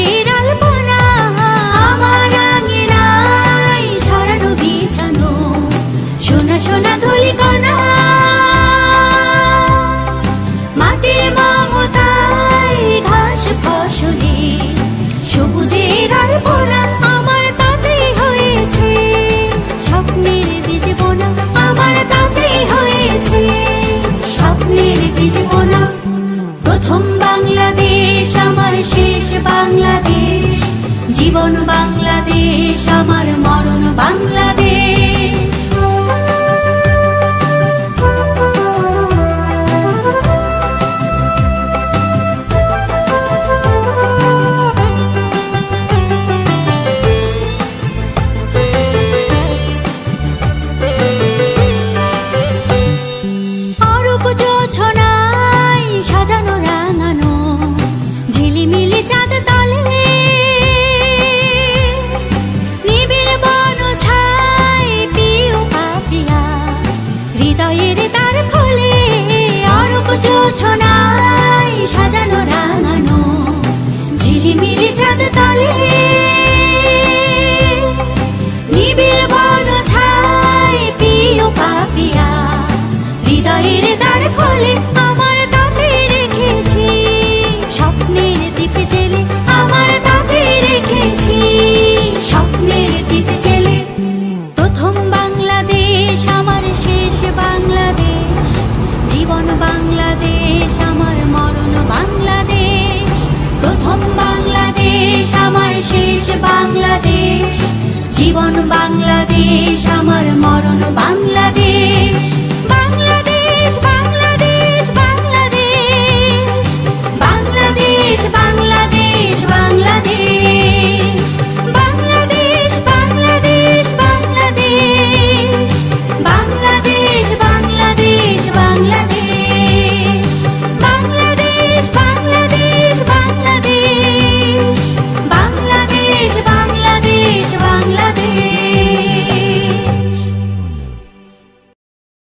সবুজের আলপনা আমার আঙিনায় ছড়ানো বিছানো সোনা সোনা ধুলিকণা মাটির মমতায় ঘাস ফসলে সবুজের আলপনা আমার তাতেই হয়েছে স্বপ্নের বীজ বোনা আমার তাতেই হয়েছে স্বপ্নের বীজ বোনা প্রথম বাংলাদেশ আমার শেষ বাংলাদেশ জীবন বাংলাদেশ আমার মরণ বাংলাদেশ সাজানো রাঙানো ঝিলিমিলি চাঁদ তলে নিবিড় বন ছাই পিউ পাপিয়া হৃদয়ের তার খোলে অরূপ জোছনায় সাজানো রাঙানো ঝিলিমিলি চাঁদ তলে নিবিড় বন ছাই পিউ পাপিয়া হৃদয়ের তার খোলে আমার স্বপ্নের দ্বীপ জেলে আমার তাতে রেখেছি স্বপ্নের দ্বীপ জেলে প্রথম বাংলাদেশ আমার শেষ বাংলাদেশ জীবন বাংলাদেশ আমার মরণ বাংলাদেশ প্রথম বাংলাদেশ আমার শেষ বাংলাদেশ জীবন বাংলাদেশ আমার মরণ বাংলাদেশ বাংলাদেশ বাংলাদেশ বাংলাদেশ বাংলাদেশ বাংলাদেশ বাংলাদেশ